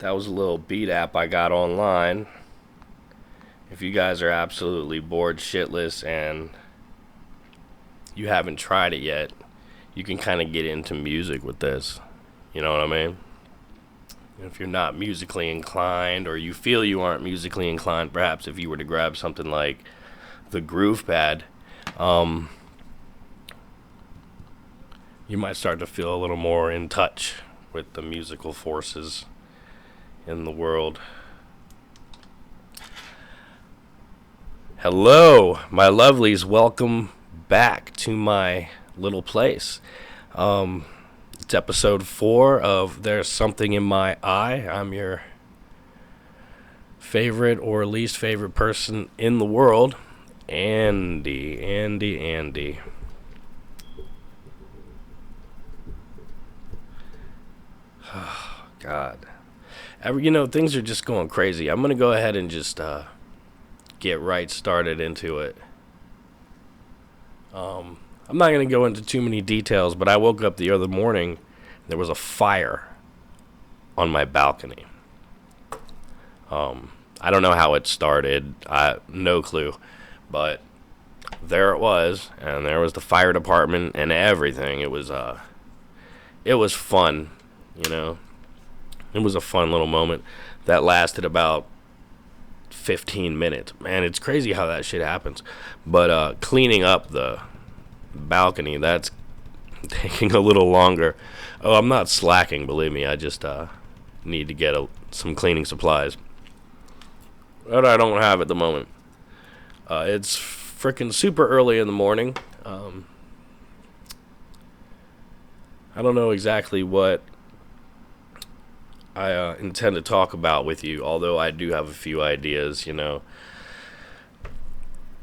That was a little beat app I got online. If you guys are absolutely bored shitless and you haven't tried it yet, you can kind of get into music with this. You know what I mean? If you're not musically inclined, or you feel you aren't musically inclined, perhaps if you were to grab something like the Groove Pad, you might start to feel a little more in touch with the musical forces in the world. Hello, my lovelies. Welcome back to my little place. It's episode 4 of There's Something in My Eye. I'm your favorite or least favorite person in the world, Andy. Oh, God. Things are just going crazy. I'm going to go ahead and just get right started into it. I'm not going to go into too many details, but I woke up the other morning and there was a fire on my balcony. I don't know how it started. No clue. But there it was, and there was the fire department and everything. It was fun, you know. It was a fun little moment that lasted about 15 minutes. Man, it's crazy how that shit happens. But cleaning up the balcony, that's taking a little longer. Oh, I'm not slacking, believe me. I just need to get some cleaning supplies that I don't have at the moment. It's freaking super early in the morning. I don't know exactly what I intend to talk about with you, although I do have a few ideas, you know.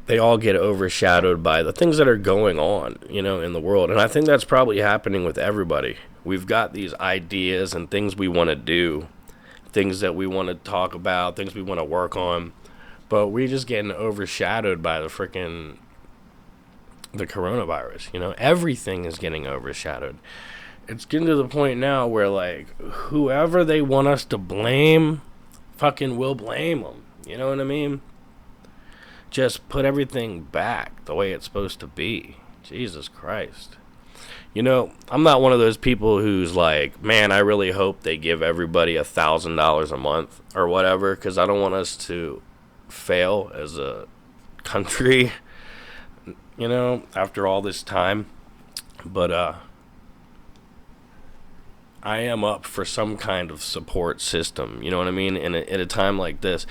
They all get overshadowed by the things that are going on, you know, in the world. And I think that's probably happening with everybody. We've got these ideas and things we want to do, things that we want to talk about, things we want to work on. But we're just getting overshadowed by the coronavirus, you know. Everything is getting overshadowed. It's getting to the point now where, like, whoever they want us to blame, fucking will blame them. You know what I mean? Just put everything back the way it's supposed to be. Jesus Christ. You know, I'm not one of those people who's like, man, I really hope they give everybody $1,000 a month or whatever, because I don't want us to fail as a country, you know, after all this time. But I am up for some kind of support system, you know what I mean? And at a time like this,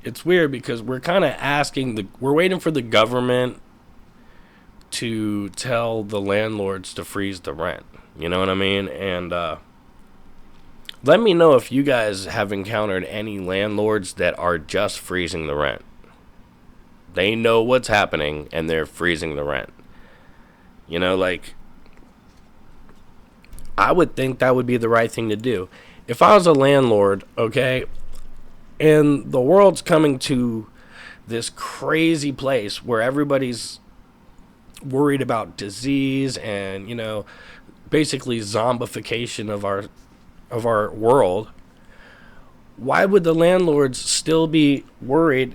it's weird because we're kind of we're waiting for the government to tell the landlords to freeze the rent, you know what I mean? And let me know if you guys have encountered any landlords that are just freezing the rent. They know what's happening and they're freezing the rent. You know, like, I would think that would be the right thing to do. If I was a landlord, okay, and the world's coming to this crazy place where everybody's worried about disease and, you know, basically zombification of our world, why would the landlords still be worried?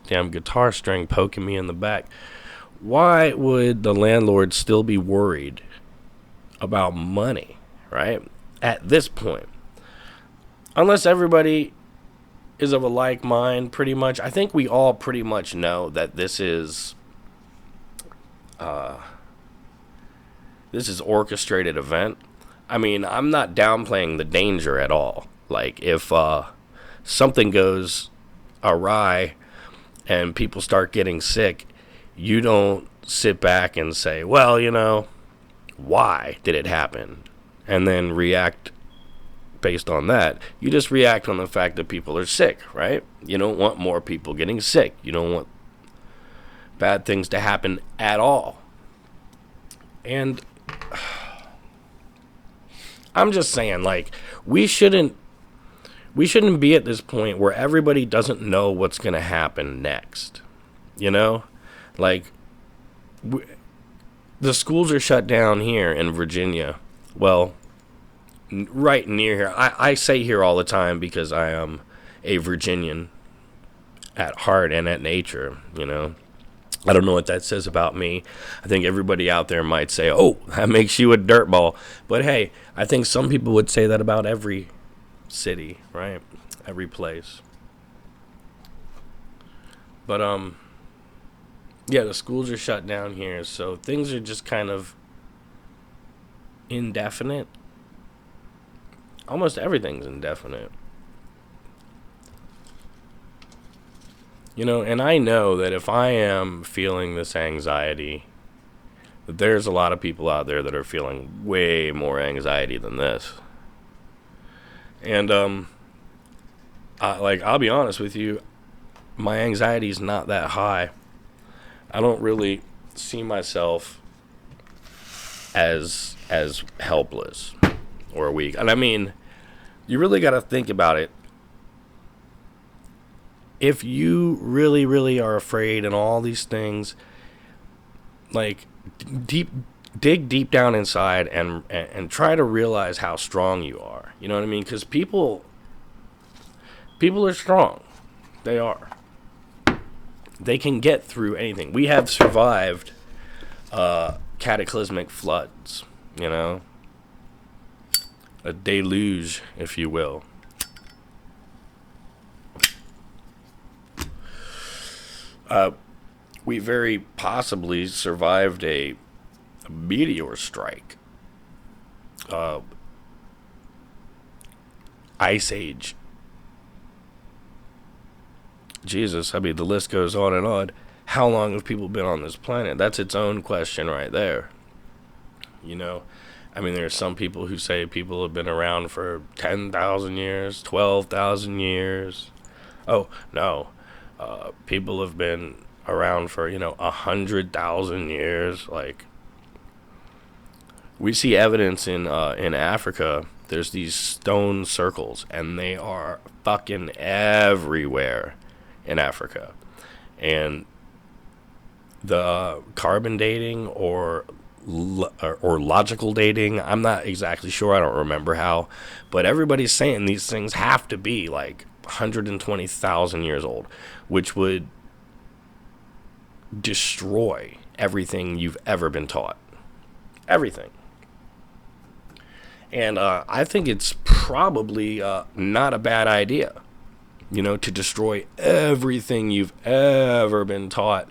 Damn guitar string poking me in the back. Why would the landlord still be worried about money, right? At this point. Unless everybody is of a like mind, pretty much. I think we all pretty much know that this is orchestrated event. I mean, I'm not downplaying the danger at all. Like, if something goes awry and people start getting sick, you don't sit back and say, well, you know, why did it happen? And then react based on that. You just react on the fact that people are sick, right? You don't want more people getting sick. You don't want bad things to happen at all. And I'm just saying, like, we shouldn't be at this point where everybody doesn't know what's going to happen next. You know? Like, the schools are shut down here in Virginia. Well, right near here. I say here all the time because I am a Virginian at heart and at nature, you know. I don't know what that says about me. I think everybody out there might say, oh, that makes you a dirtball. But hey, I think some people would say that about every city, right? Every place. But, yeah, the schools are shut down here, so things are just kind of indefinite. Almost everything's indefinite. You know, and I know that if I am feeling this anxiety, that there's a lot of people out there that are feeling way more anxiety than this. And I'll be honest with you, my anxiety's not that high. I don't really see myself as helpless or weak. And I mean, you really got to think about it. If you really, really are afraid and all these things, like dig deep down inside and try to realize how strong you are. You know what I mean? Because people are strong. They are. They can get through anything. We have survived cataclysmic floods, you know, a deluge, if you will. We very possibly survived a meteor strike, ice age. Jesus, I mean, the list goes on and on. How long have people been on this planet? That's its own question right there. You know, I mean, there are some people who say people have been around for 10,000 years, 12,000 years. Oh, no. People have been around for, 100,000 years. Like, we see evidence in Africa. There's these stone circles, and they are fucking everywhere in Africa. And the carbon dating or logical dating, I'm not exactly sure, I don't remember how, but everybody's saying these things have to be like 120,000 years old, which would destroy everything you've ever been taught. Everything. And I think it's probably not a bad idea, to destroy everything you've ever been taught.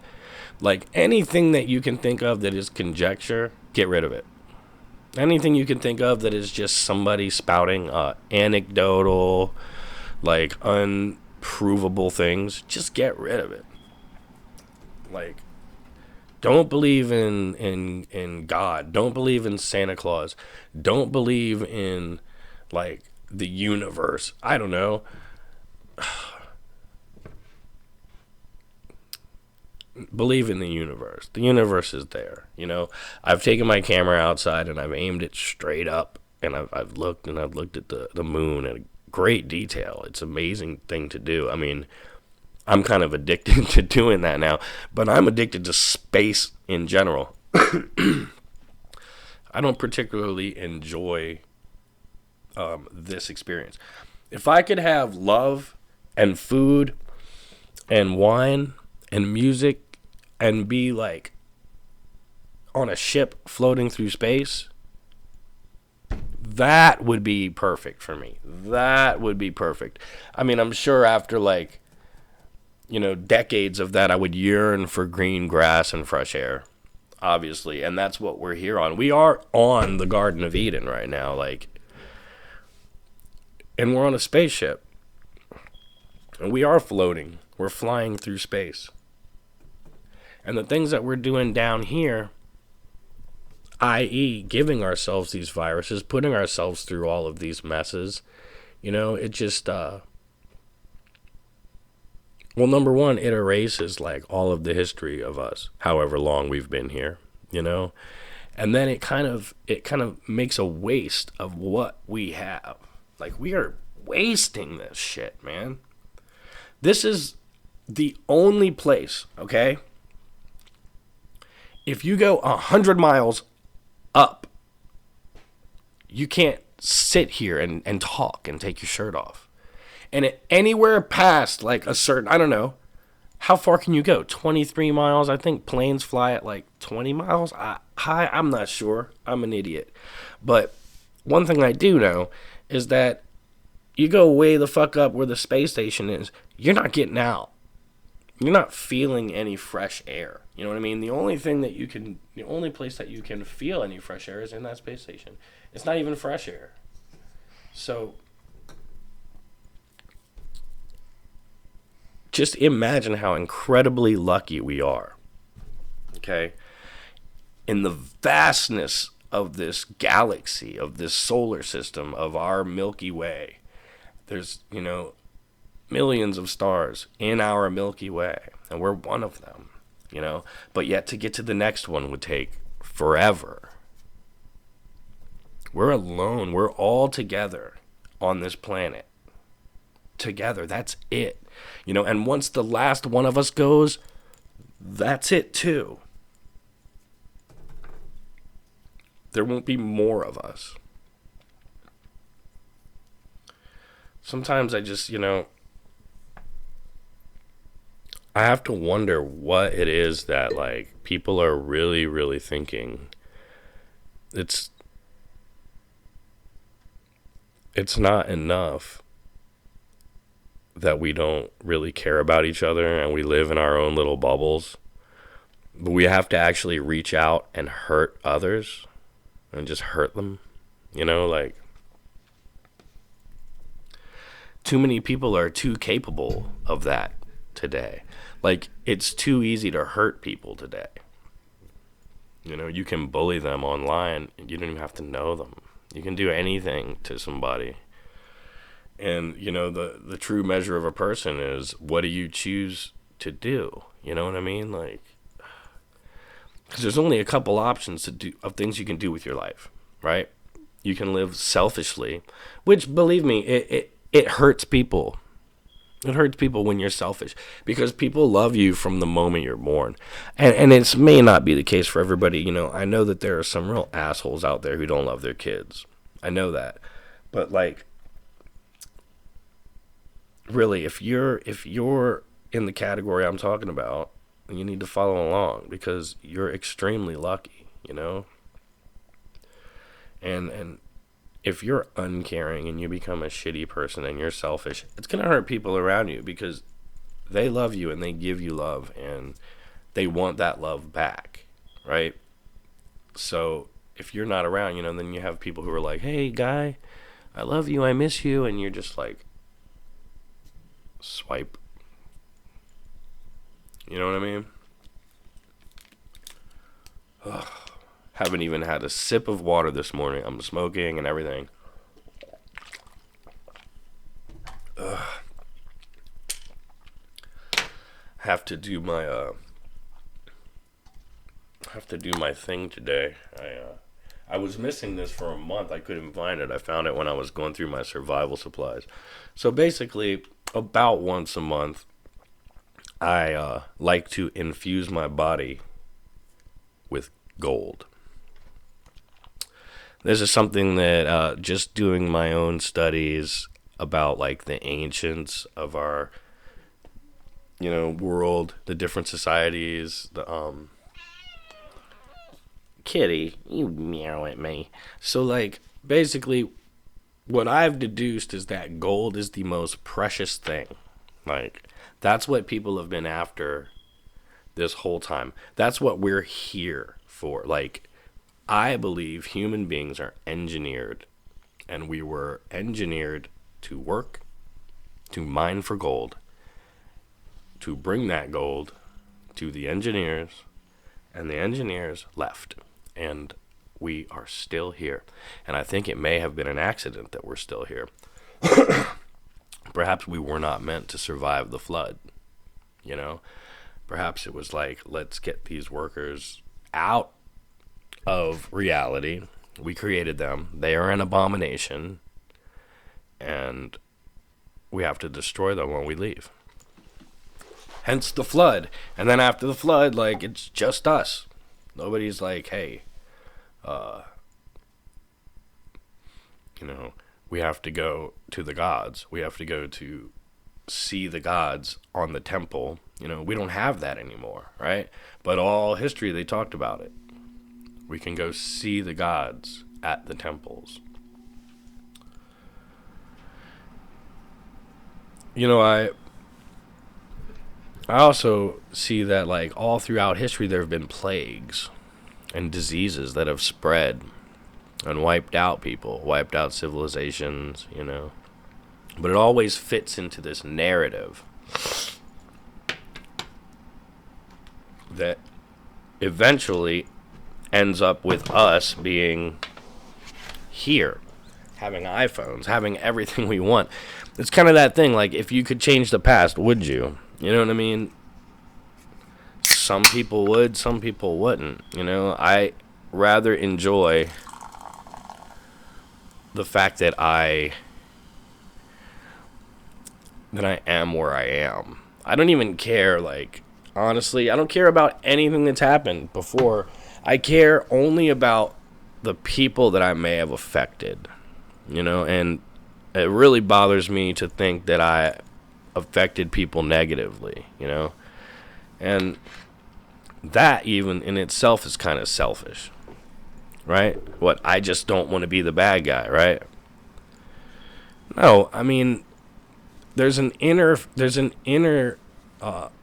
Like, anything that you can think of that is conjecture, get rid of it. Anything you can think of that is just somebody spouting anecdotal, like, unprovable things, just get rid of it. Like, don't believe in God. Don't believe in Santa Claus. Don't believe in, like, the universe. I don't know. Believe in the universe. The universe is there. I've taken my camera outside and I've aimed it straight up, and I've looked at the moon in great detail. It's an amazing thing to do. I mean, I'm kind of addicted to doing that now, but I'm addicted to space in general. I don't particularly enjoy this experience. If I could have love and food and wine and music and be like on a ship floating through space, that would be perfect for me. That would be perfect. I mean, I'm sure after decades of that, I would yearn for green grass and fresh air, obviously. And that's what we're here on. We are on the Garden of Eden right now, and we're on a spaceship. And we are floating. We're flying through space. And the things that we're doing down here, i.e. giving ourselves these viruses, putting ourselves through all of these messes, it just, well, number one, it erases, like, all of the history of us, however long we've been here, and then it kind of makes a waste of what we have. Like, we are wasting this shit, man. This is the only place, okay? If you go 100 miles up, you can't sit here and talk and take your shirt off. And anywhere past like a certain, I don't know, how far can you go? 23 miles? I think planes fly at like 20 miles. I'm not sure. I'm an idiot. But one thing I do know is that you go way the fuck up where the space station is, you're not getting out. You're not feeling any fresh air. You know what I mean? The only place that you can feel any fresh air is in that space station. It's not even fresh air. So just imagine how incredibly lucky we are. Okay? In the vastness of this galaxy, of this solar system, of our Milky Way, there's, millions of stars in our Milky Way, and we're one of them, But yet to get to the next one would take forever. We're alone. We're all together on this planet. Together. That's it. And once the last one of us goes, that's it too. There won't be more of us. Sometimes I just, I have to wonder what it is that, like, people are really, really thinking. It's not enough that we don't really care about each other and we live in our own little bubbles. But we have to actually reach out and hurt others and just hurt them. Like, too many people are too capable of that today. Like, it's too easy to hurt people today. You can bully them online. You don't even have to know them. You can do anything to somebody. And, the true measure of a person is, what do you choose to do? You know what I mean? Like, because there's only a couple options of things you can do with your life, right? You can live selfishly, which, believe me, it hurts people. It hurts people when you're selfish, because people love you from the moment you're born. And it may not be the case for everybody. I know that there are some real assholes out there who don't love their kids. I know that. But, like, really, if you're in the category I'm talking about, you need to follow along, because you're extremely lucky, And if you're uncaring and you become a shitty person and you're selfish, it's going to hurt people around you, because they love you and they give you love and they want that love back, right? So if you're not around, then you have people who are like, hey, guy, I love you, I miss you, and you're just like, swipe. You know what I mean? Ugh. Haven't even had a sip of water this morning. I'm smoking and everything. Ugh. Have to do my thing today. I was missing this for a month. I couldn't find it. I found it when I was going through my survival supplies. So basically, about once a month, I like to infuse my body with gold. This is something that just doing my own studies about, like, the ancients of our, world, the different societies, the kitty, you meow at me. So, like, basically, what I've deduced is that gold is the most precious thing. Like, that's what people have been after this whole time. That's what we're here for. Like, I believe human beings are engineered, and we were engineered to work, to mine for gold, to bring that gold to the engineers, and the engineers left, and we are still here. And I think it may have been an accident that we're still here. Perhaps we were not meant to survive the flood, Perhaps it was like, let's get these workers out of reality. We created them. They are an abomination, and we have to destroy them when we leave. Hence the flood. And then after the flood, like, it's just us. Nobody's like, hey, you know, we have to go to the gods. We have to go to see the gods on the temple. You know, we don't have that anymore, right? But all history, they talked about it. We can go see the gods at the temples. You know, I also see that, like, all throughout history there have been plagues and diseases that have spread and wiped out people, wiped out civilizations, you know. But it always fits into this narrative that eventually ends up with us being here, having iPhones, having everything we want. It's kind of that thing, like, if you could change the past, would you? You know what I mean? Some people would, some people wouldn't. You know, I rather enjoy the fact that I am where I am. I don't even care, like, honestly, I don't care about anything that's happened before. I care only about the people that I may have affected, you know, and it really bothers me to think that I affected people negatively, you know, and that even in itself is kind of selfish, right? What, I just don't want to be the bad guy, right? No, I mean, there's an inner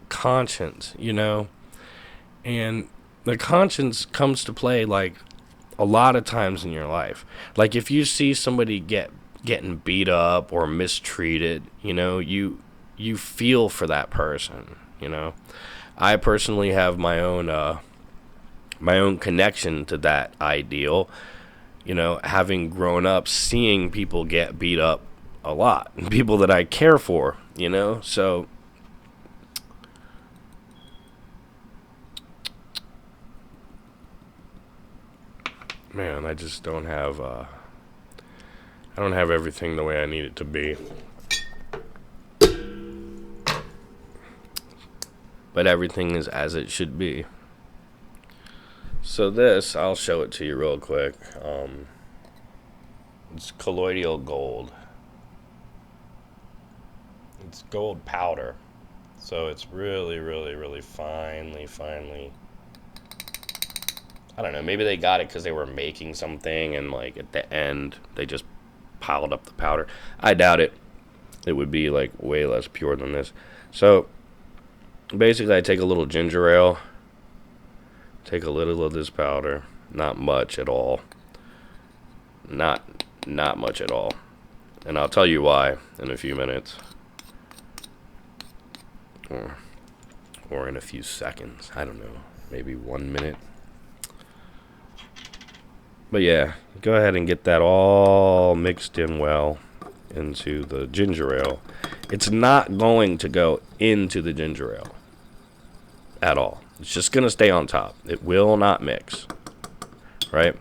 conscience, you know, and the conscience comes to play, like, a lot of times in your life. Like, if you see somebody getting beat up or mistreated, you know, you feel for that person, you know. I personally have my own connection to that ideal, you know, having grown up seeing people get beat up a lot, people that I care for, you know. So man, I just don't have everything the way I need it to be. But everything is as it should be. So this, I'll show it to you real quick. It's colloidal gold. It's gold powder. So it's really, really, really finely. I don't know, maybe they got it because they were making something and, like, at the end they just piled up the powder. I doubt it. It would be, like, way less pure than this. So basically I take a little ginger ale, take a little of this powder, not much at all. Not much at all. And I'll tell you why in a few minutes. Or in a few seconds. I don't know. Maybe 1 minute. But yeah, go ahead and get that all mixed in well into the ginger ale. It's not going to go into the ginger ale at all. It's just going to stay on top. It will not mix. Right?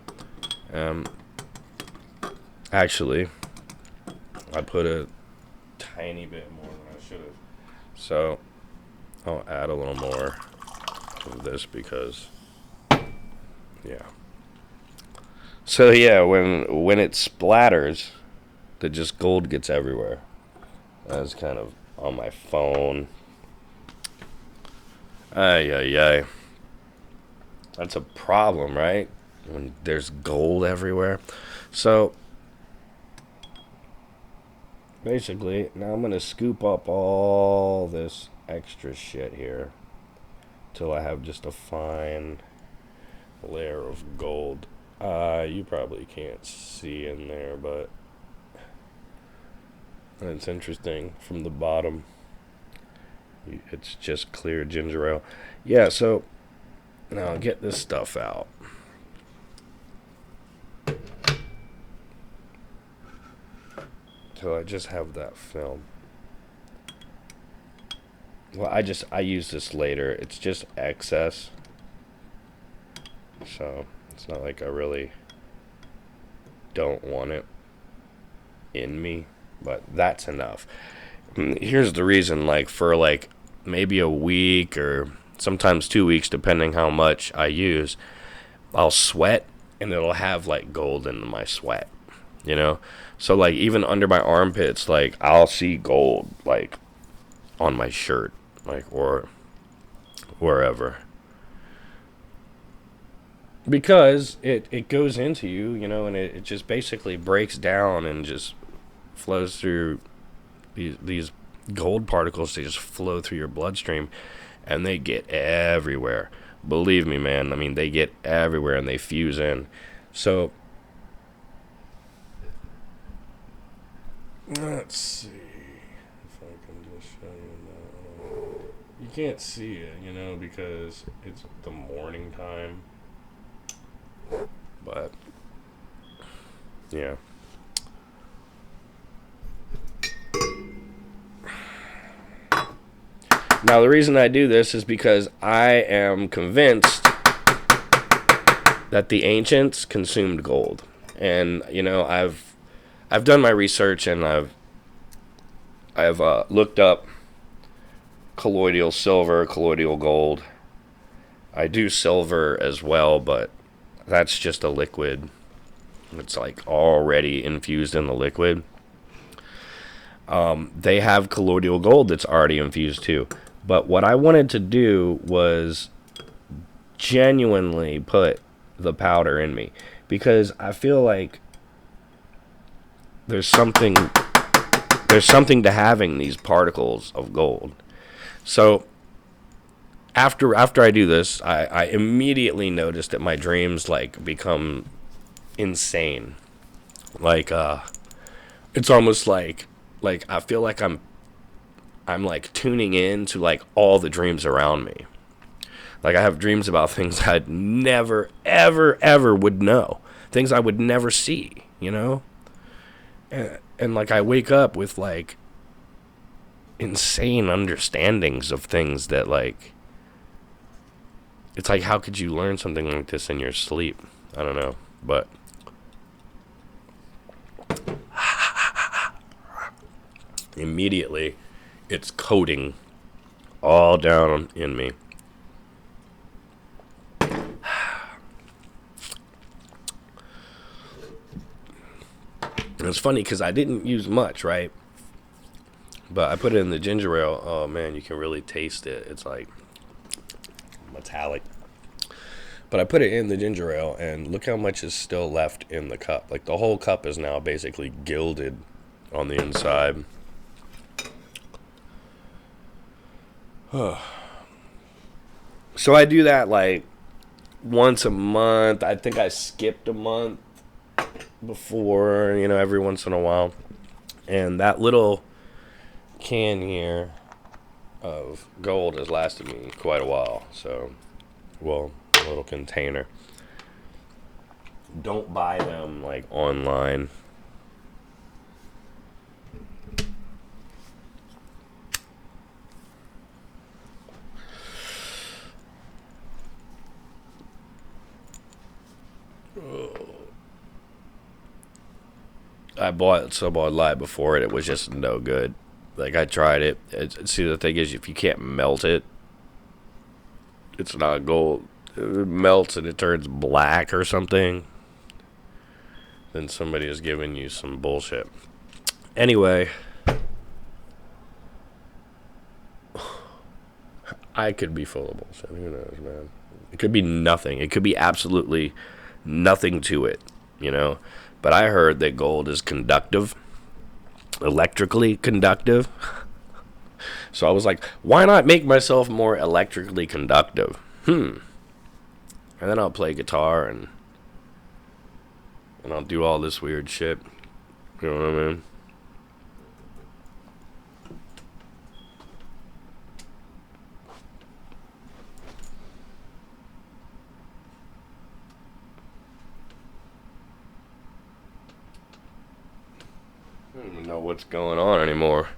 Actually, I put a tiny bit more than I should have. So I'll add a little more of this because, yeah. So yeah, when it splatters, the just gold gets everywhere. That's kind of on my phone. Ay. That's a problem, right? When there's gold everywhere. So basically, now I'm gonna scoop up all this extra shit here till I have just a fine layer of gold. You probably can't see in there, but it's interesting from the bottom. It's just clear ginger ale. Yeah, so now I'll get this stuff out. So I just have that film. Well, I use this later. It's just excess. So it's not like I really don't want it in me, but that's enough. Here's the reason, like, for like maybe a week or sometimes 2 weeks, depending how much I use, I'll sweat and it'll have like gold in my sweat, you know? So, like, even under my armpits, like, I'll see gold, like, on my shirt, like, or wherever. Because it goes into you, you know, and it just basically breaks down and just flows through these gold particles. They just flow through your bloodstream, and they get everywhere. Believe me, man. I mean, they get everywhere, and they fuse in. So, let's see if I can just show you now. You can't see it, you know, because it's the morning time. But, yeah. Now, the reason I do this is because I am convinced that the ancients consumed gold. And, you know, I've done my research, and I've looked up colloidal silver, colloidal gold. I do silver as well, but that's just a liquid. It's like already infused in the liquid. They have colloidal gold that's already infused too. But what I wanted to do was genuinely put the powder in me, because I feel like there's something to having these particles of gold. So after I do this, I immediately notice that my dreams like become insane. Like it's almost like I feel like I'm like tuning in to like all the dreams around me. Like I have dreams about things I'd never ever ever would know. Things I would never see, you know? And like I wake up with like insane understandings of things that like, it's like, how could you learn something like this in your sleep? I don't know, but immediately it's coating all down in me. And it's funny because I didn't use much, right? But I put it in the ginger ale. Oh man, you can really taste it. It's like metallic. But I put it in the ginger ale, and look how much is still left in the cup. Like the whole cup is now basically gilded on the inside. So I do that like once a month. I think I skipped a month before, you know, every once in a while. And that little can here of gold has lasted me quite a while. So, well, a little container. Don't buy them like online. I bought some online before, and it was just no good. Like, I tried it. See, the thing is, if you can't melt it, it's not gold. It melts and it turns black or something. Then somebody is giving you some bullshit. Anyway, I could be full of bullshit. Who knows, man? It could be nothing. It could be absolutely nothing to it, you know? But I heard that gold is conductive, electrically conductive. So I was like, why not make myself more electrically conductive? And then I'll play guitar and I'll do all this weird shit. You know what I mean? I don't even know what's going on anymore.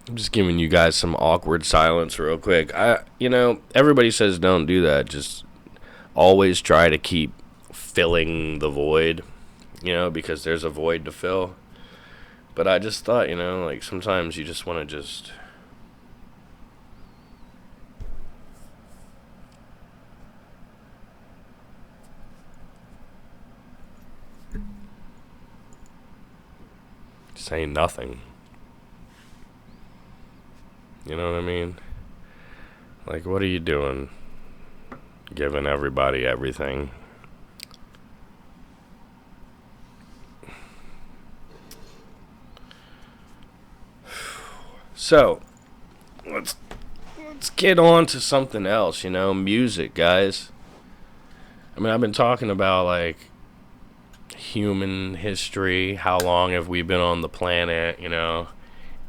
I'm just giving you guys some awkward silence real quick. Everybody says don't do that. Just always try to keep filling the void, because there's a void to fill. But I just thought, like sometimes you just want to just say nothing. You know what I mean? Like, what are you doing? Giving everybody everything. So, let's get on to something else, music, guys. I mean, I've been talking about, like, human history, how long have we been on the planet,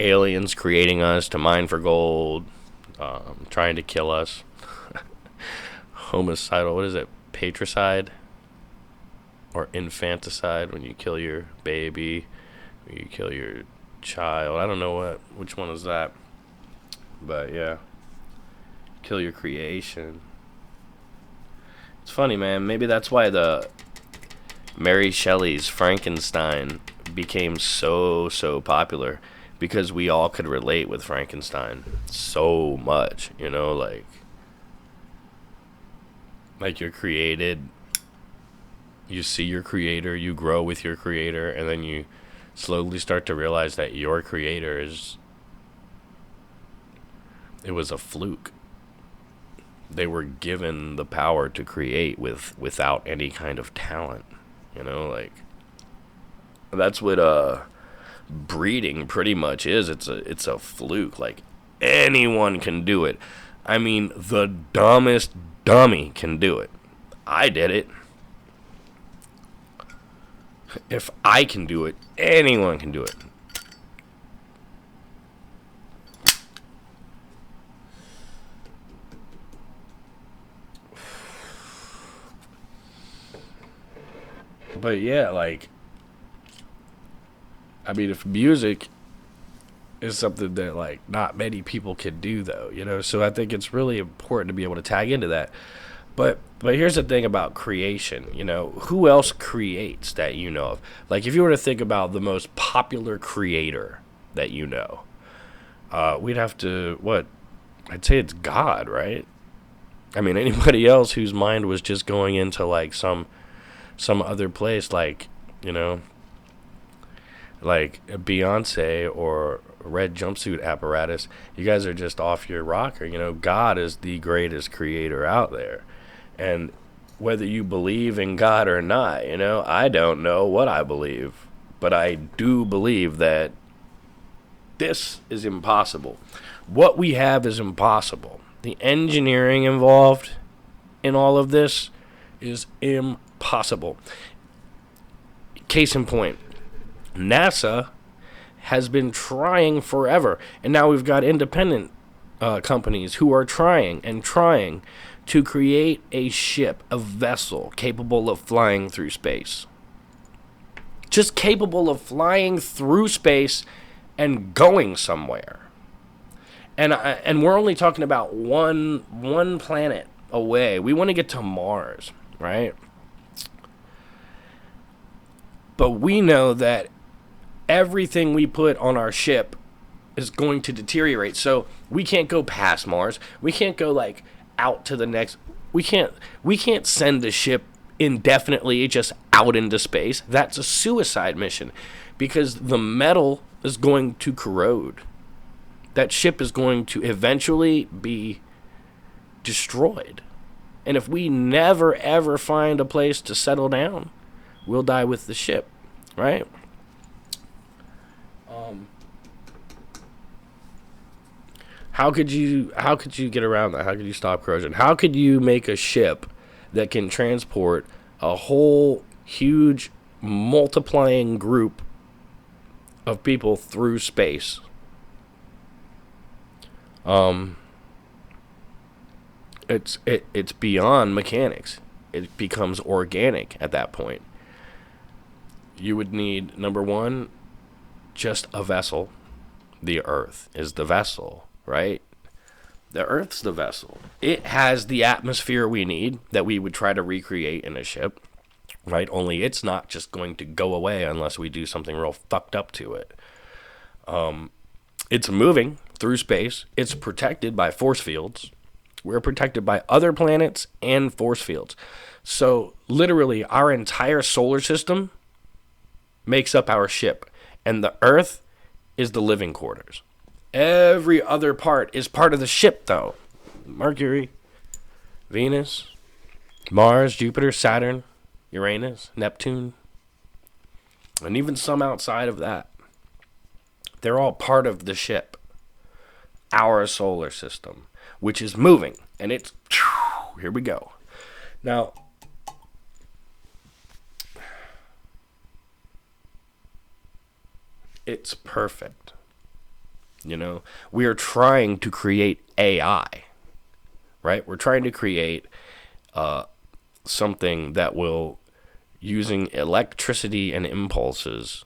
aliens creating us to mine for gold, trying to kill us, homicidal, what is it, patricide, or infanticide, when you kill your baby, when you kill your child, I don't know which one is that, but yeah, kill your creation. It's funny, man, maybe that's why the Mary Shelley's Frankenstein became so popular, because we all could relate with Frankenstein so much, like you're created, you see your creator, you grow with your creator, and then you slowly start to realize that your creator it was a fluke. They were given the power to create without any kind of talent. Like, that's what breeding pretty much is. It's a fluke. Like, anyone can do it. I mean, the dumbest dummy can do it. I did it. If I can do it, anyone can do it. But yeah, like, I mean, if music is something that, like, not many people can do, though, so I think it's really important to be able to tag into that. But here's the thing about creation, who else creates that you know of? Like, if you were to think about the most popular creator that you know, we'd have to, I'd say it's God, right? I mean, anybody else whose mind was just going into, like, some other place, like, like Beyonce or Red Jumpsuit Apparatus, you guys are just off your rocker. God is the greatest creator out there. And whether you believe in God or not, I don't know what I believe, but I do believe that this is impossible. What we have is impossible. The engineering involved in all of this is impossible. Case in point, NASA has been trying forever, and now we've got independent companies who are trying to create a ship, a vessel capable of flying through space. Just capable of flying through space and going somewhere. And we're only talking about one planet away. We want to get to Mars, right? But we know that everything we put on our ship is going to deteriorate. So we can't go past Mars. We can't go, like, out to the next. We can't send a ship indefinitely just out into space. That's a suicide mission, because the metal is going to corrode. That ship is going to eventually be destroyed. And if we never ever find a place to settle down, we'll die with the ship, right? How could you get around that? How could you stop corrosion? How could you make a ship that can transport a whole huge multiplying group of people through space? It's beyond mechanics. It becomes organic at that point. You would need, number one, just a vessel. The Earth is the vessel, right? The Earth's the vessel. It has the atmosphere we need that we would try to recreate in a ship, right? Only it's not just going to go away unless we do something real fucked up to it. It's moving through space. It's protected by force fields. We're protected by other planets and force fields. So literally our entire solar system makes up our ship. And the Earth is the living quarters. Every other part is part of the ship, though. Mercury, Venus, Mars, Jupiter, Saturn, Uranus, Neptune, and even some outside of that. They're all part of the ship, our solar system, which is moving. And it's, here we go. Now, it's perfect. You know, we are trying to create AI, right? We're trying to create something that will, using electricity and impulses,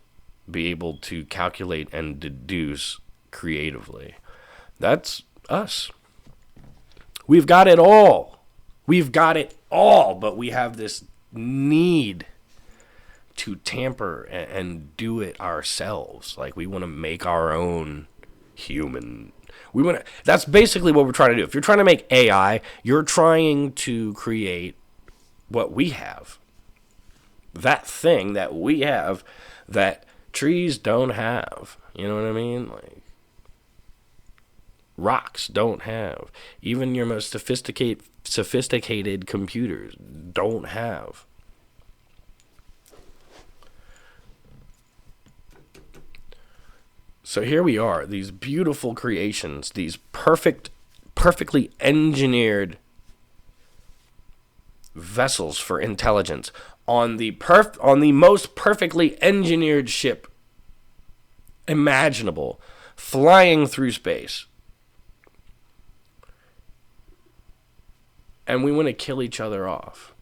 be able to calculate and deduce creatively. That's us. We've got it all. We've got it all, but we have this need to tamper and do it ourselves. Like, we want to make our own human. That's basically what we're trying to do. If you're trying to make AI, you're trying to create what we have. That thing that we have that trees don't have. You know what I mean? Like, rocks don't have. Even your most sophisticated computers don't have. So here we are, these beautiful creations, these perfectly engineered vessels for intelligence on the most perfectly engineered ship imaginable, flying through space. And we want to kill each other off.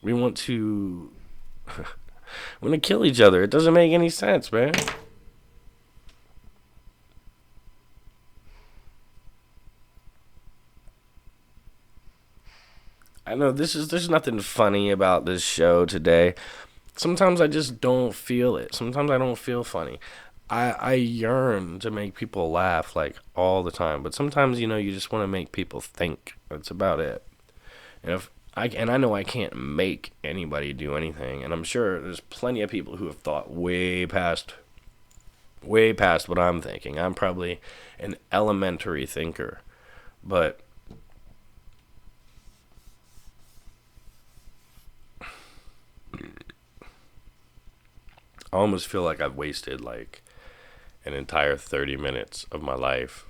We want to kill each other. It doesn't make any sense, man. I know there's nothing funny about this show today. Sometimes I just don't feel it. Sometimes I don't feel funny. I yearn to make people laugh, like, all the time. But sometimes, you know, you just want to make people think. That's about it. And I know I can't make anybody do anything. And I'm sure there's plenty of people who have thought way past what I'm thinking. I'm probably an elementary thinker. But I almost feel like I've wasted, like, an entire 30 minutes of my life,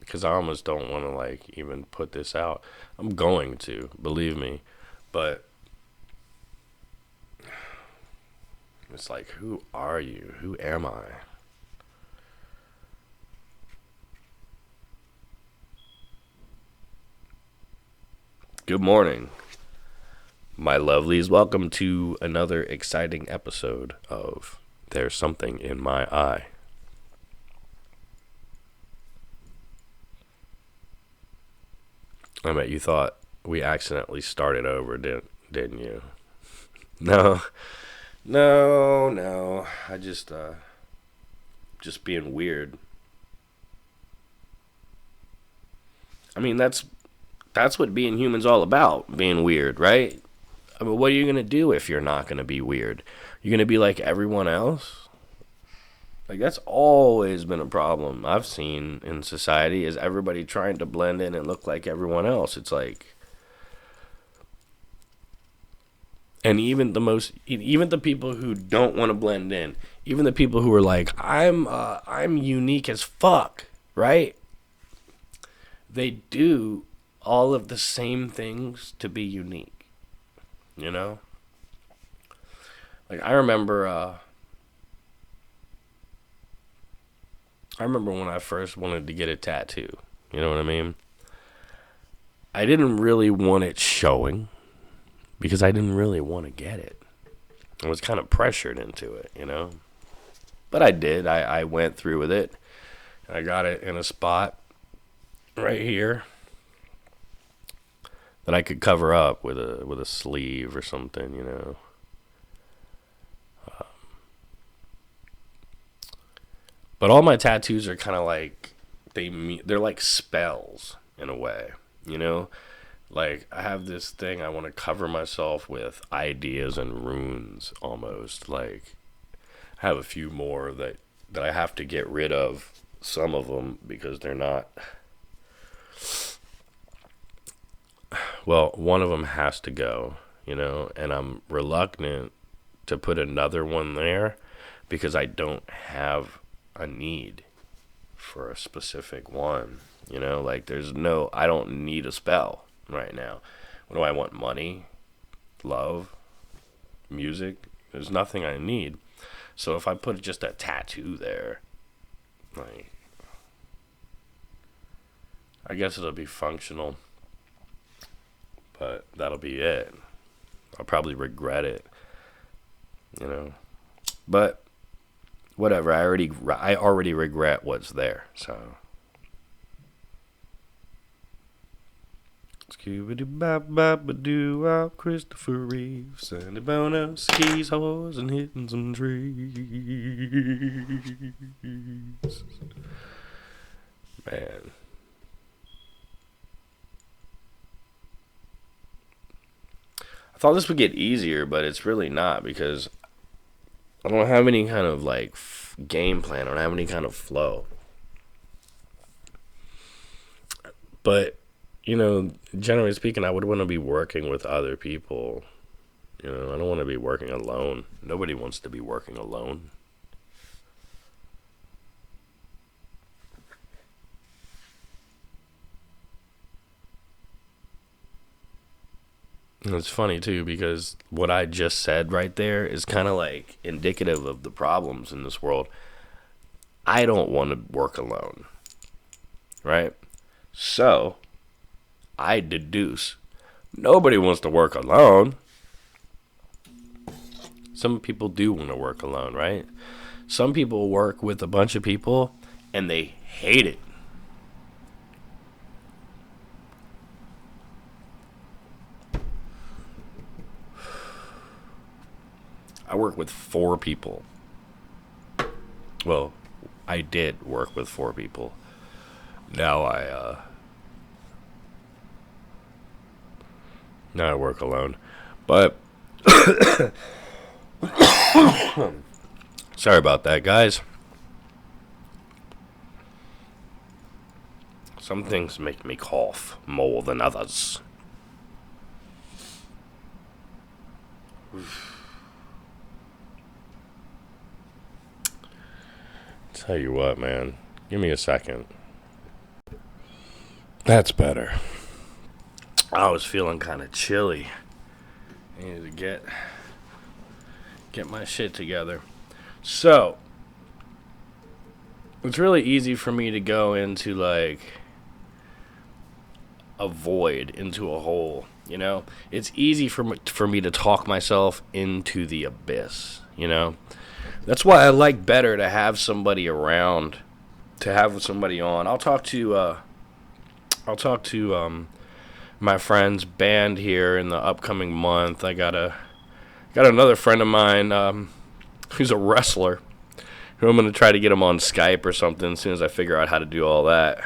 because I almost don't want to, like, even put this out. I'm going to, believe me, but it's like, who are you? Who am I? Good morning, my lovelies. Welcome to another exciting episode of There's Something in My Eye. I bet you thought we accidentally started over, didn't you? No. I just being weird. I mean, that's what being human's all about, being weird, right? I mean, what are you going to do if you're not going to be weird? You're going to be like everyone else? Like, that's always been a problem I've seen in society, is everybody trying to blend in and look like everyone else. It's like, and even the people who don't want to blend in, even the people who are like, I'm unique as fuck, right? They do all of the same things to be unique, you know? Like, I remember when I first wanted to get a tattoo, you know what I mean? I didn't really want it showing, because I didn't really want to get it. I was kind of pressured into it, you know? But I did. I went through with it. I got it in a spot right here that I could cover up with a sleeve or something, you know? But all my tattoos are kind of like, they're like spells in a way, you know? Like, I have this thing I want to cover myself with ideas and runes almost. Like, I have a few more that I have to get rid of. Some of them because they're not. Well, one of them has to go, and I'm reluctant to put another one there because I don't have a need for a specific one. Like I don't need a spell right now. What do I want? Money, love, music. There's nothing I need. So if I put just a tattoo there, like, I guess it'll be functional, but that'll be it. I'll probably regret it, But whatever. I already regret what's there. So. Scooby-Doo-Bop-Bop-a-Doo, Christopher Reeve, Sandy Bono, skis, whores, and hitting some trees. Man. I thought this would get easier, but it's really not because I don't have any kind of like game plan. I don't have any kind of flow. But, generally speaking, I would want to be working with other people. I don't want to be working alone. Nobody wants to be working alone. And it's funny, too, because what I just said right there is kind of like indicative of the problems in this world. I don't want to work alone. Right? So, I deduce nobody wants to work alone. Some people do want to work alone, right? Some people work with a bunch of people and they hate it. I work with 4 people. Well, I did work with 4 people. Now I work alone. But sorry about that, guys. Some things make me cough more than others. Tell you what, man. Give me a second. That's better. I was feeling kind of chilly. I needed to get my shit together. So, it's really easy for me to go into like a void, into a hole, It's easy for me to talk myself into the abyss, That's why I like better to have somebody around, to have somebody on. I'll talk to my friend's band here in the upcoming month. I got another friend of mine who's a wrestler, who I'm going to try to get him on Skype or something as soon as I figure out how to do all that.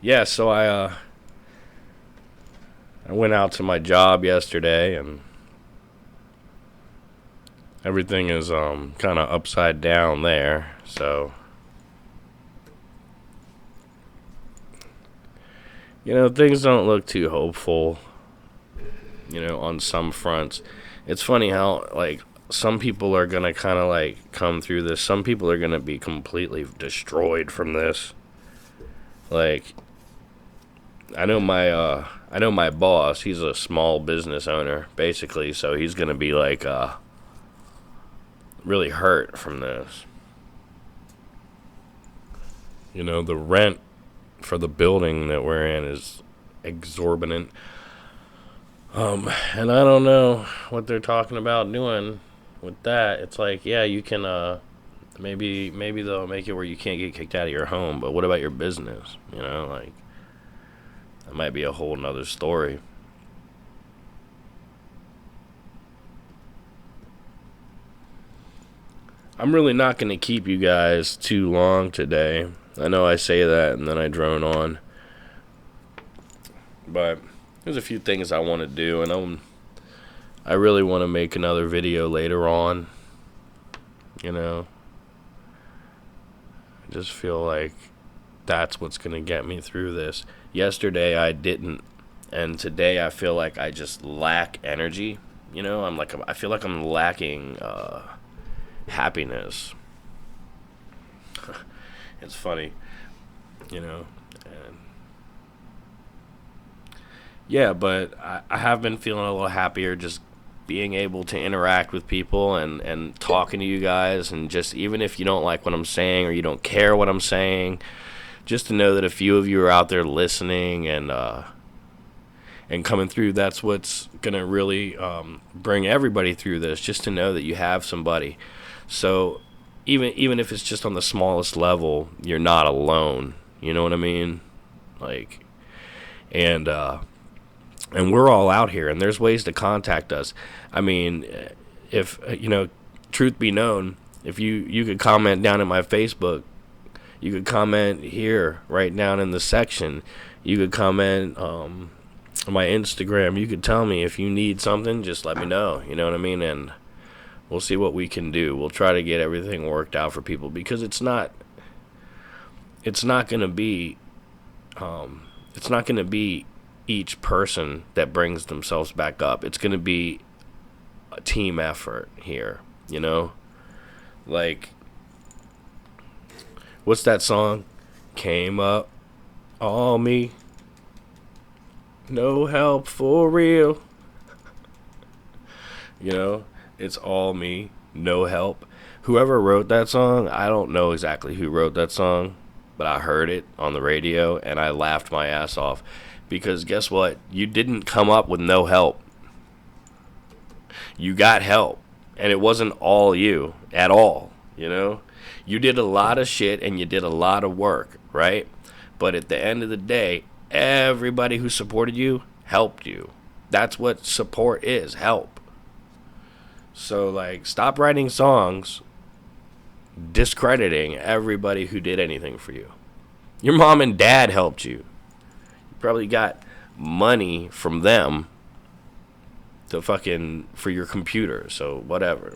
Yeah, so I went out to my job yesterday, and everything is kind of upside down there. So, things don't look too hopeful, on some fronts. It's funny how, like, some people are going to kind of, like, come through this. Some people are going to be completely destroyed from this. Like, I know my boss, he's a small business owner, basically, so he's going to be, like, really hurt from this. The rent for the building that we're in is exorbitant. And I don't know what they're talking about doing with that. It's like, yeah, you can, maybe they'll make it where you can't get kicked out of your home, but what about your business? Like, that might be a whole nother story. I'm really not going to keep you guys too long today. I know I say that and then I drone on. But there's a few things I want to do, and I really want to make another video later on. You know, I just feel like that's what's going to get me through this. Yesterday I didn't, and today I feel like I just lack energy. You know, I feel like I'm lacking happiness. It's funny, you know. And yeah, but I have been feeling a little happier just being able to interact with people and talking to you guys, and just even if you don't like what I'm saying or you don't care what I'm saying, just to know that a few of you are out there listening and coming through. That's what's gonna really bring everybody through this, just to know that you have somebody. So even if it's just on the smallest level, you're not alone. You know what I mean? Like, and we're all out here, and there's ways to contact us. I mean, if truth be known, if you could comment down in my Facebook, you could comment here right down in the section, you could comment on my Instagram, you could tell me if you need something, just let me know. You know what I mean? And we'll see what we can do. We'll try to get everything worked out for people, because it's not going to be each person that brings themselves back up. It's going to be a team effort here, you know? Like, what's that song? Came up all me, no help for real. You know, it's all me, no help. Whoever wrote that song, I don't know exactly who wrote that song, but I heard it on the radio and I laughed my ass off. Because guess what? You didn't come up with no help. You got help. And it wasn't all you at all, you know? You did a lot of shit and you did a lot of work, right? But at the end of the day, everybody who supported you helped you. That's what support is, help. So, like, stop writing songs discrediting everybody who did anything for you. Your mom and dad helped you. Probably got money from them for your computer, so whatever.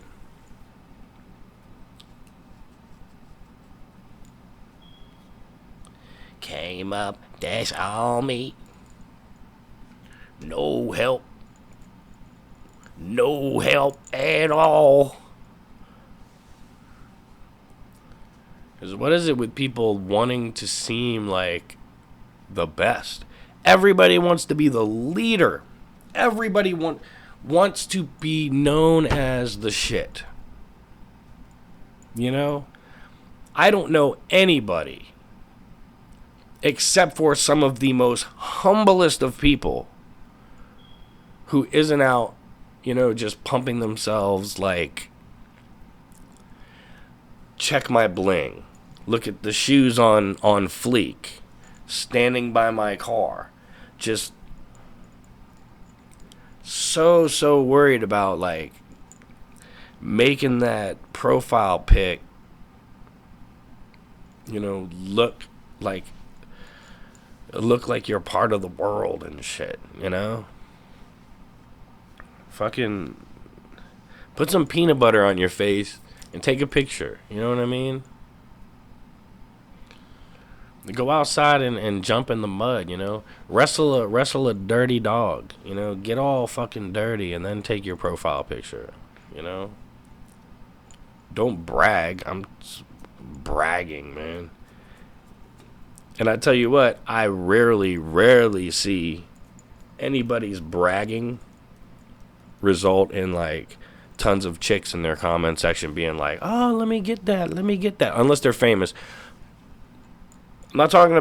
Came up, that's all me. No help. No help at all. 'Cause what is it with people wanting to seem like the best? Everybody wants to be the leader. Everybody wants to be known as the shit. You know? I don't know anybody, except for some of the most humblest of people, who isn't out, just pumping themselves like, check my bling. Look at the shoes on fleek. Standing by my car. Just so worried about, like, making that profile pic, look like you're part of the world and shit, you know? Fucking put some peanut butter on your face and take a picture, you know what I mean? Go outside and jump in the mud, wrestle a dirty dog, get all fucking dirty and then take your profile picture, Don't brag. I'm bragging, man. And I tell you what, I rarely see anybody's bragging result in, like, tons of chicks in their comment section being like, oh, let me get that, unless they're famous. I'm not talking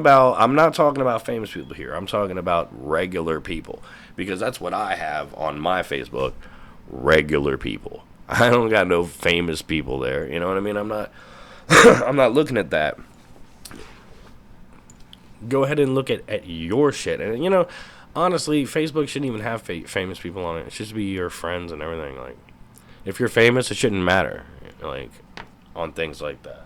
about famous people here. I'm talking about regular people, because that's what I have on my Facebook. Regular people. I don't got no famous people there. You know what I mean? I'm not I'm not looking at that. Go ahead and look at your shit. And honestly, Facebook shouldn't even have famous people on it. It should be your friends and everything. Like, if you're famous, it shouldn't matter. Like, on things like that.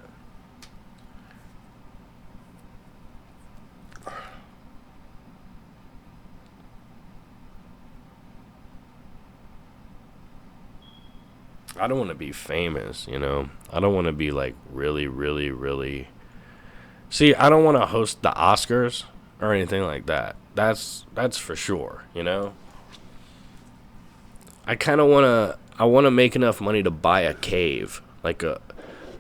I don't want to be famous, you know. I don't want to be like really, really, really. See, I don't want to host the Oscars or anything like that. That's for sure, you know. I kind of want to. I want to make enough money to buy a cave, like a,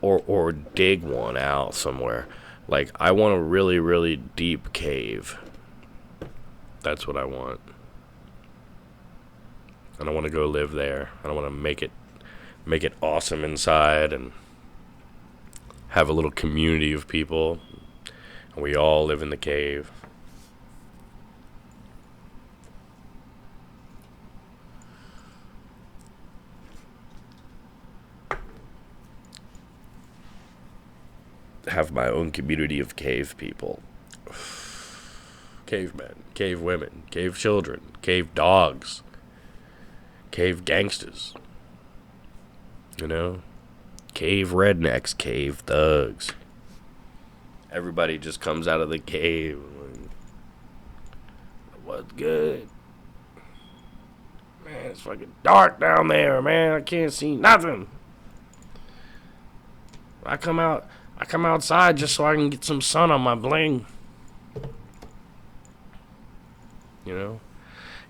or dig one out somewhere. Like I want a really, really deep cave. That's what I want. And I want to go live there. And I want to make it awesome inside and have a little community of people. And we all live in the cave. Have my own community of cave people. Cavemen, cave women, cave children, cave dogs, cave gangsters. You know? Cave rednecks, cave thugs. Everybody just comes out of the cave. What's good? Man, it's fucking dark down there, man. I can't see nothing. I come outside just so I can get some sun on my bling. You know?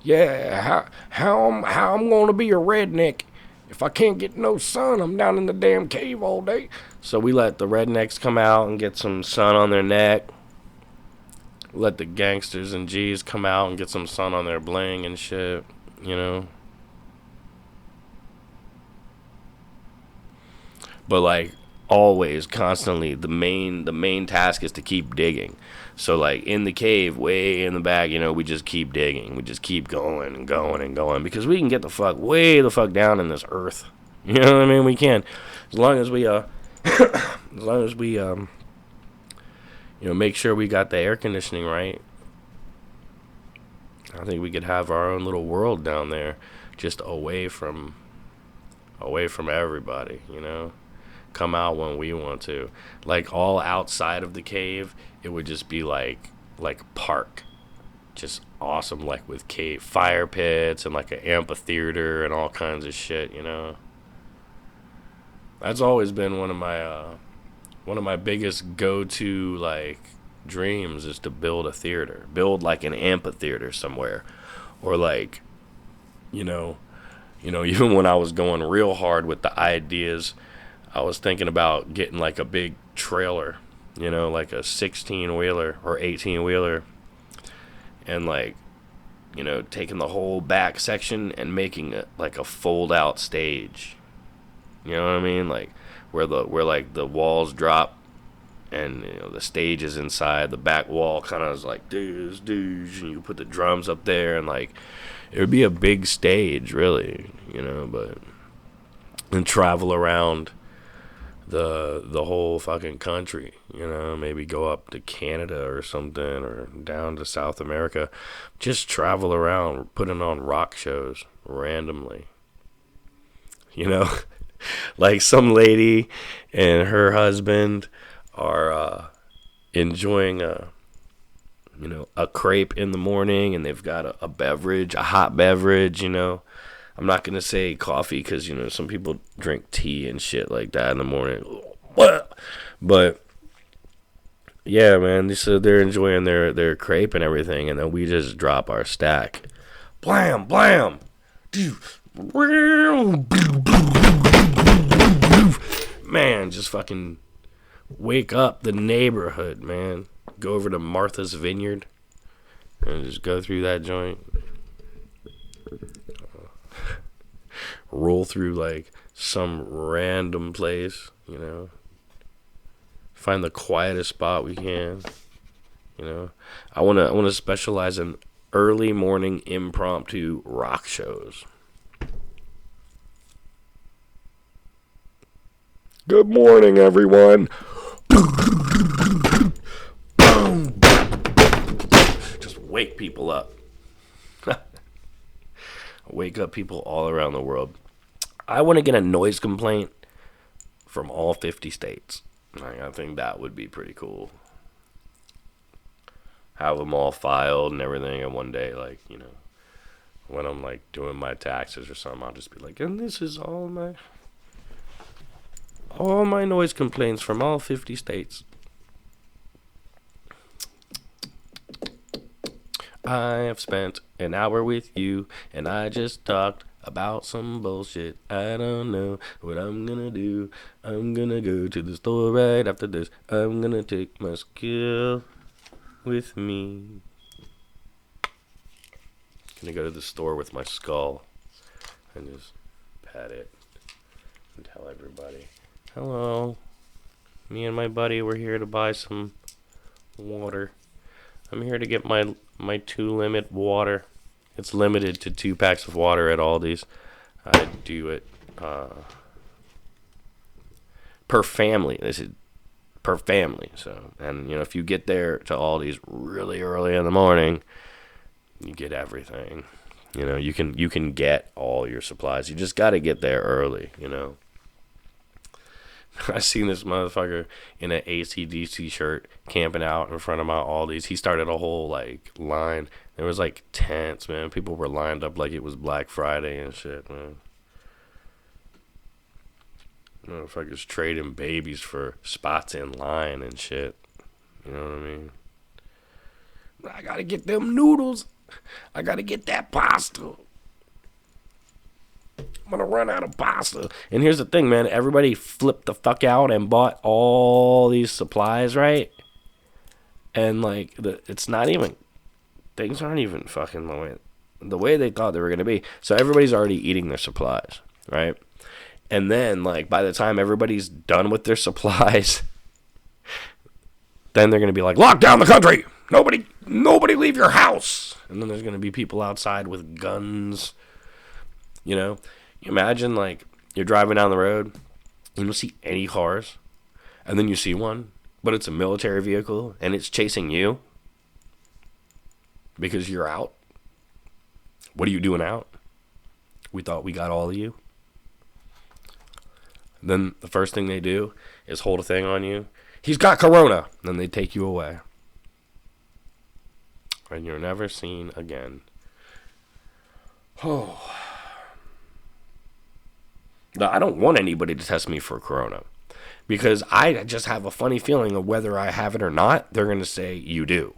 Yeah, how I'm gonna be a redneck if I can't get no sun? I'm down in the damn cave all day. So we let the rednecks come out and get some sun on their neck. Let the gangsters and G's come out and get some sun on their bling and shit, you know? But like always, constantly, the main task is to keep digging. So like in the cave, way in the back, you know, we just keep digging. We just keep going and going and going because we can get the fuck way the fuck down in this earth. You know what I mean? We can, as long as we you know, make sure we got the air conditioning right. I think we could have our own little world down there, just away from everybody. You know. Come out when we want to. Like all outside of the cave, it would just be like park. Just awesome, like with cave fire pits and like an amphitheater and all kinds of shit, you know. That's always been one of my biggest go-to like dreams is to build a theater. Build like an amphitheater somewhere. Or like even when I was going real hard with the ideas, I was thinking about getting like a big trailer, you know, like a 16-wheeler or 18-wheeler, and like, you know, taking the whole back section and making it like a fold-out stage. You know what I mean? Like where like the walls drop, and you know the stage is inside. The back wall kind of is like doosh, and you put the drums up there, and like it would be a big stage, really, you know, but and travel around the whole fucking country, you know, maybe go up to Canada or something, or down to South America, just travel around putting on rock shows randomly, you know. Like some lady and her husband are enjoying a crepe in the morning, and they've got a beverage, a hot beverage, you know. I'm not going to say coffee because, you know, some people drink tea and shit like that in the morning. But, yeah, man, so they're enjoying their crepe and everything, and then we just drop our stack. Blam, blam. Man, just fucking wake up the neighborhood, man. Go over to Martha's Vineyard and just go through that joint. Roll through like some random place, you know. Find the quietest spot we can, you know. I wanna specialize in early morning impromptu rock shows. Good morning, everyone. Boom. Just wake people up. Wake up people all around the world. I want to get a noise complaint from all 50 states. Like, I think that would be pretty cool. Have them all filed and everything, and one day, like, you know, when I'm like doing my taxes or something, I'll just be like, and this is all my noise complaints from all 50 states. I have spent an hour with you, and I just talked about some bullshit. I don't know what I'm gonna do. I'm gonna go to the store right after this. I'm gonna take my skill with me. Gonna go to the store with my skull and just pat it and tell everybody, hello, me and my buddy were here to buy some water. I'm here to get my 2 limit water. It's limited to 2 packs of water at Aldi's. I do it per family. This is per family. So, and you know, if you get there to Aldi's really early in the morning, you get everything. You know, you can get all your supplies. You just got to get there early, you know. I seen this motherfucker in an AC/DC shirt camping out in front of my Aldi's. He started a whole, like, line. There was, like, tents, man. People were lined up like it was Black Friday and shit, man. Motherfuckers trading babies for spots in line and shit. You know what I mean? I gotta get them noodles. I gotta get that pasta. I'm gonna run out of pasta. And here's the thing, man. Everybody flipped the fuck out and bought all these supplies, right? And like, it's not even, things aren't even fucking the way they thought they were gonna be. So everybody's already eating their supplies, right? And then, like, by the time everybody's done with their supplies, then they're gonna be like, lock down the country. Nobody leave your house. And then there's gonna be people outside with guns. You know, imagine, like, you're driving down the road, you don't see any cars, and then you see one, but it's a military vehicle, and it's chasing you because you're out. What are you doing out? We thought we got all of you. Then the first thing they do is hold a thing on you. He's got corona. Then they take you away. And you're never seen again. Oh. Now, I don't want anybody to test me for corona, because I just have a funny feeling of whether I have it or not, they're going to say you do,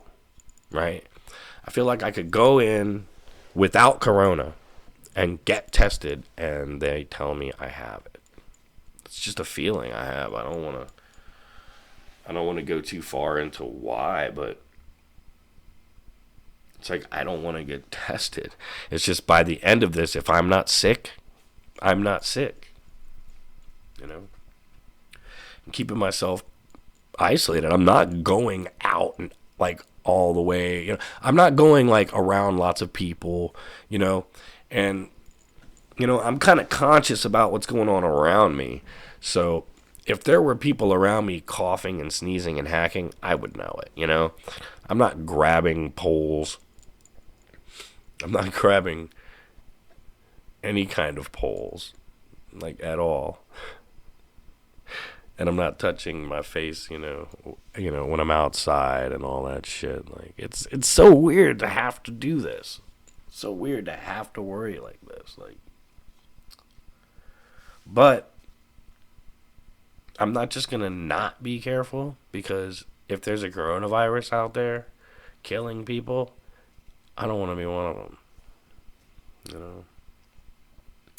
right? I feel like I could go in without corona and get tested, and they tell me I have it. It's just a feeling I have. I don't want to go too far into why, but it's like I don't want to get tested. It's just by the end of this, if I'm not sick, I'm not sick. You know? I'm keeping myself isolated. I'm not going out and, like, all the way. You know, I'm not going, like, around lots of people, you know? And, you know, I'm kind of conscious about what's going on around me. So if there were people around me coughing and sneezing and hacking, I would know it, you know? I'm not grabbing poles. I'm not grabbing any kind of poles, like, at all. And I'm not touching my face, you know, when I'm outside and all that shit. Like, it's so weird to have to do this. It's so weird to have to worry like this. Like, but I'm not just gonna not be careful, because if there's a coronavirus out there killing people, I don't want to be one of them. You know.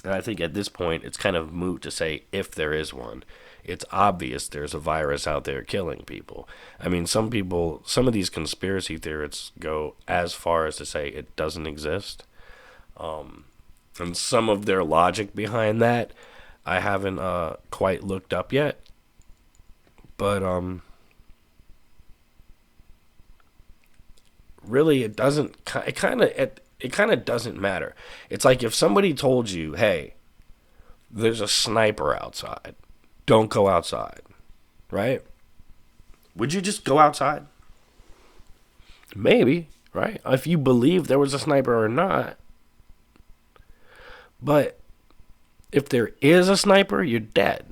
And I think at this point, it's kind of moot to say if there is one. It's obvious there's a virus out there killing people. I mean, some of these conspiracy theorists go as far as to say it doesn't exist. And some of their logic behind that, I haven't quite looked up yet. But really, it doesn't. It kind of doesn't matter. It's like if somebody told you, "Hey, there's a sniper outside. Don't go outside." Right? Would you just go outside? Maybe, right? If you believe there was a sniper or not. But if there is a sniper, you're dead.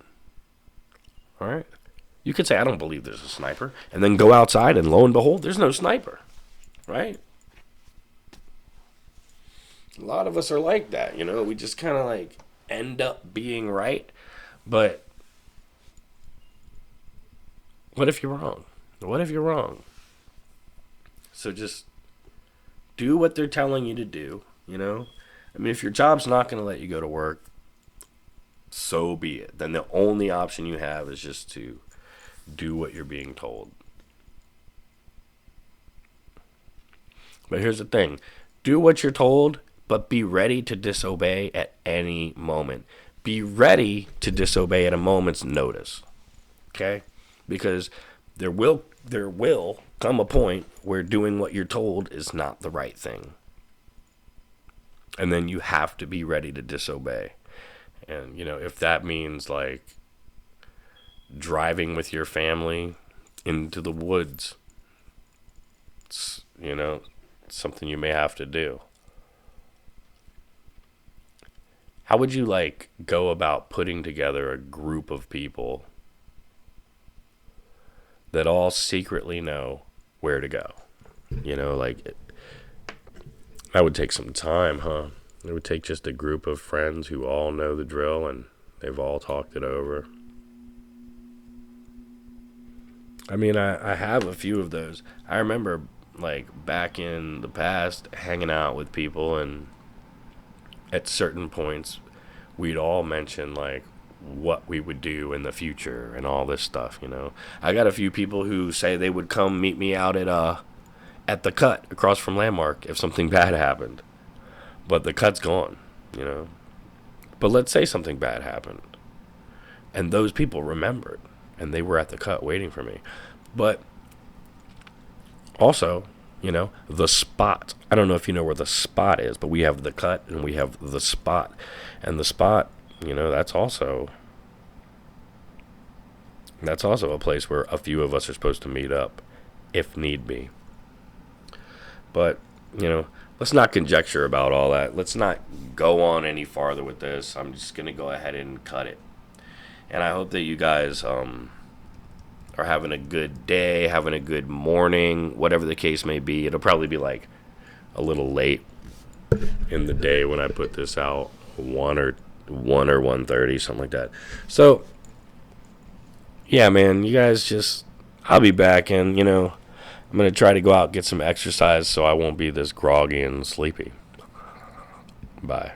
All right? You could say, I don't believe there's a sniper, and then go outside, and lo and behold, there's no sniper, right? A lot of us are like that, we just kind of like end up being right, but what if you're wrong? What if you're wrong? So just do what they're telling you to do, I mean, if your job's not going to let you go to work, so be it. Then the only option you have is just to do what you're being told. But here's the thing. Do what you're told, but be ready to disobey at any moment. Be ready to disobey at a moment's notice. Okay? Because there will come a point where doing what you're told is not the right thing. And then you have to be ready to disobey. And, if that means like driving with your family into the woods, it's, something you may have to do. How would you like go about putting together a group of people that all secretly know where to go? That would take some time, huh? It would take just a group of friends who all know the drill and they've all talked it over. I mean, I have a few of those. I remember, like, back in the past, hanging out with people, and at certain points, we'd all mention, like, what we would do in the future and all this stuff, I got a few people who say they would come meet me out at the cut across from Landmark if something bad happened. But the cut's gone, But let's say something bad happened. And those people remembered. And they were at the cut waiting for me. But also, the spot. I don't know if you know where the spot is, but we have the cut and we have the spot. And the spot, that's also a place where a few of us are supposed to meet up if need be. But, let's not conjecture about all that. Let's not go on any farther with this. I'm just going to go ahead and cut it. And I hope that you guys are having a good day, having a good morning, whatever the case may be. It'll probably be like a little late in the day when I put this out, 1 or 1:30, something like that. So, yeah, man, you guys just, I'll be back, and, I'm going to try to go out and get some exercise so I won't be this groggy and sleepy. Bye.